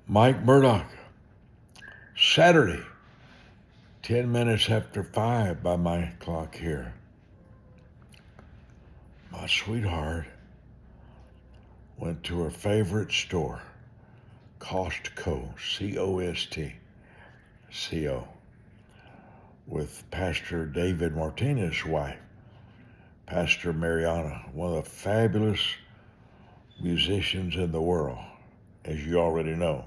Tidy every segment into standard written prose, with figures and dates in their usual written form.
Mike Murdoch, Saturday, 10 minutes after 5 by my clock here. My sweetheart went to her favorite store, Costco, C-O-S-T-C-O, with Pastor David Martinez's wife, Pastor Mariana, one of the fabulous musicians in the world, as you already know.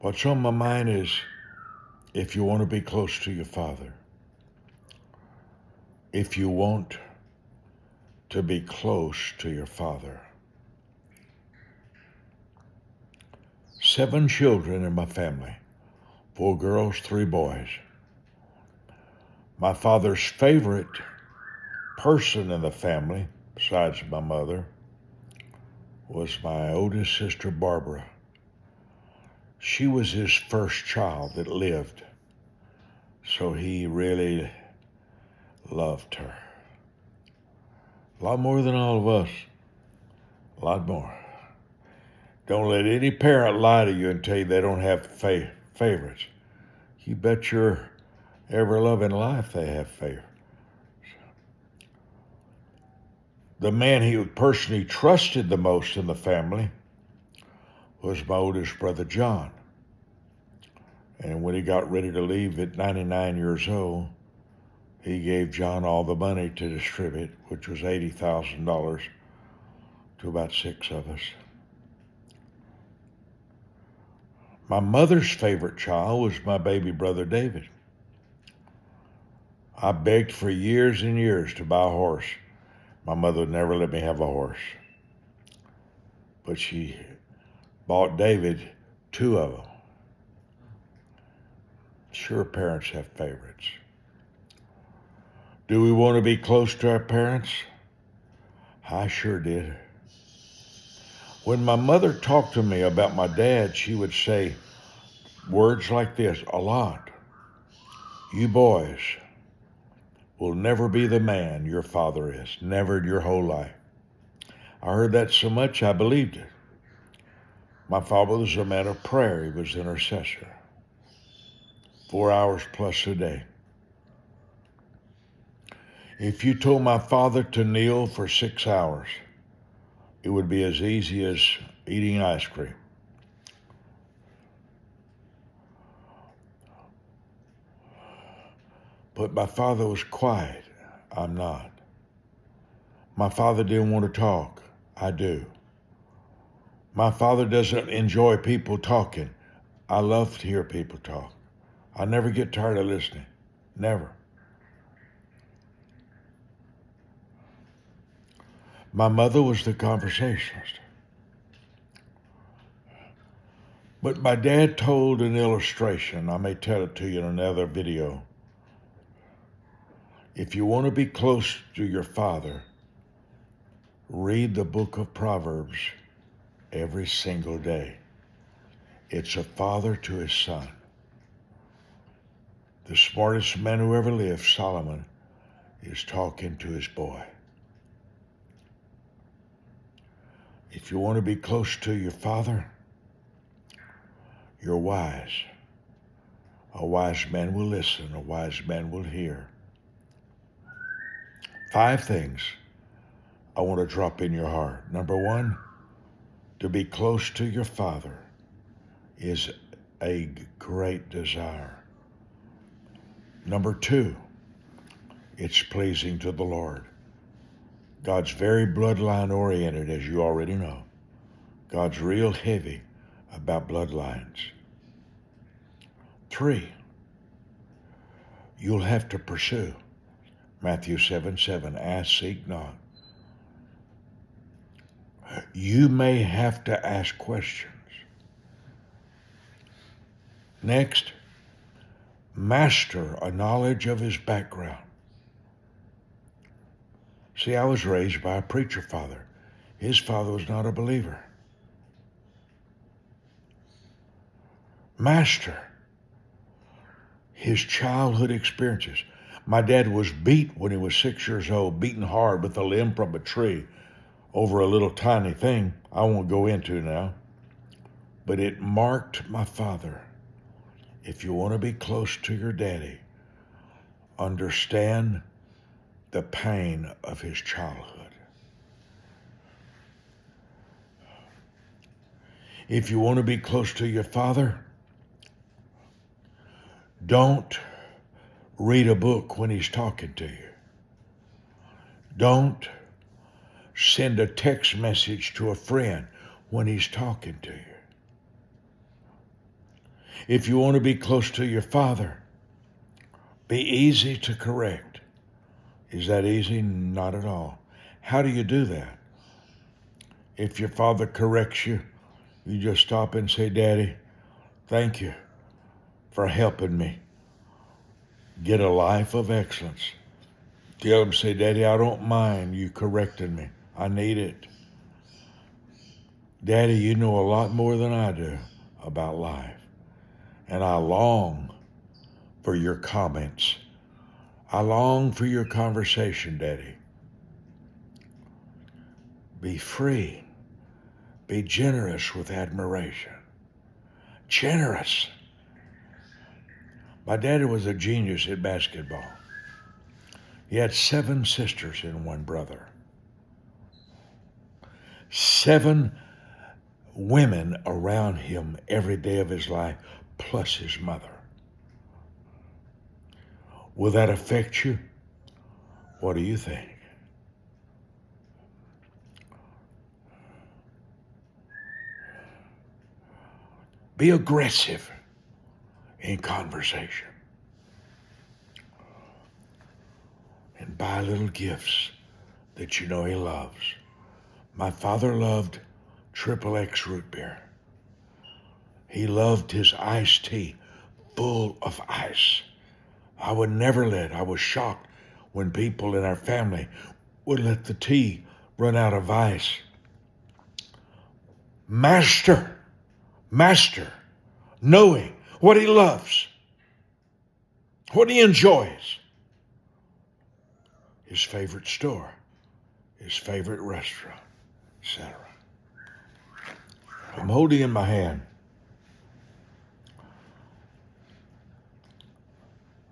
What's on my mind is, if you want to be close to your Father, if you want to be close to your Father. 7 children in my family, 4 girls, 3 boys. My father's favorite person in the family, besides my mother, was my oldest sister, Barbara. She was his first child that lived, so he really loved her. A lot more than all of us. A lot more. Don't let any parent lie to you and tell you they don't have favorites. You bet your ever loving life they have favorites. The man he personally trusted the most in the family was my oldest brother, John. And when he got ready to leave at 99 years old, he gave John all the money to distribute, which was $80,000 to about 6 of us. My mother's favorite child was my baby brother, David. I begged for years and years to buy a horse. My mother would never let me have a horse. But she bought David 2 of them. Sure, parents have favorites. Do we want to be close to our parents? I sure did. When my mother talked to me about my dad, she would say words like this a lot. You boys will never be the man your father is, never in your whole life. I heard that so much I believed it. My father was a man of prayer. He was an intercessor. 4 hours plus a day. If you told my father to kneel for 6 hours, it would be as easy as eating ice cream. But my father was quiet. I'm not. My father didn't want to talk. I do. My father doesn't enjoy people talking. I love to hear people talk. I never get tired of listening. Never. My mother was the conversationalist. But my dad told an illustration. I may tell it to you in another video. If you want to be close to your father, read the book of Proverbs every single day. It's a father to his son. The smartest man who ever lived, Solomon, is talking to his boy. If you want to be close to your father, you're wise. A wise man will listen. A wise man will hear. 5 things I want to drop in your heart. Number 1, to be close to your father is a great desire. Number 2, it's pleasing to the Lord. God's very bloodline oriented, as you already know. God's real heavy about bloodlines. 3, you'll have to pursue. Matthew 7:7, ask, seek, knock. You may have to ask questions. Next, master a knowledge of his background. See, I was raised by a preacher father. His father was not a believer. Master his childhood experiences. My dad was beat when he was 6 years old, beaten hard with a limb from a tree over a little tiny thing I won't go into now, but it marked my father. If you want to be close to your daddy, understand the pain of his childhood. If you want to be close to your father, don't read a book when he's talking to you. Don't send a text message to a friend when he's talking to you. If you want to be close to your father, be easy to correct. Is that easy? Not at all. How do you do that? If your father corrects you, you just stop and say, Daddy, thank you for helping me get a life of excellence. Tell him, say, Daddy, I don't mind you correcting me. I need it. Daddy, you know a lot more than I do about life. And I long for your comments. I long for your conversation, Daddy. Be free. Be generous with admiration. Generous. My daddy was a genius at basketball. He had 7 sisters and 1 brother. 7 women around him every day of his life, plus his mother. Will that affect you? What do you think? Be aggressive in conversation. And buy little gifts that you know he loves. My father loved Triple X root beer. He loved his iced tea full of ice. I would never I was shocked when people in our family would let the tea run out of ice. Master, knowing what he loves, what he enjoys, his favorite store, his favorite restaurant, etc. I'm holding in my hand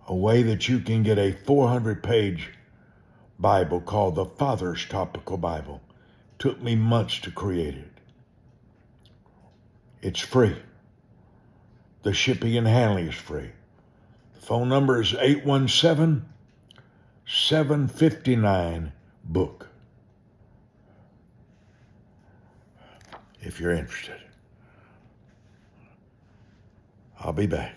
a way that you can get a 400-page Bible called the Father's Topical Bible. Took me months to create it. It's free. The shipping and handling is free. The phone number is 817-759-BOOK. If you're interested. I'll be back.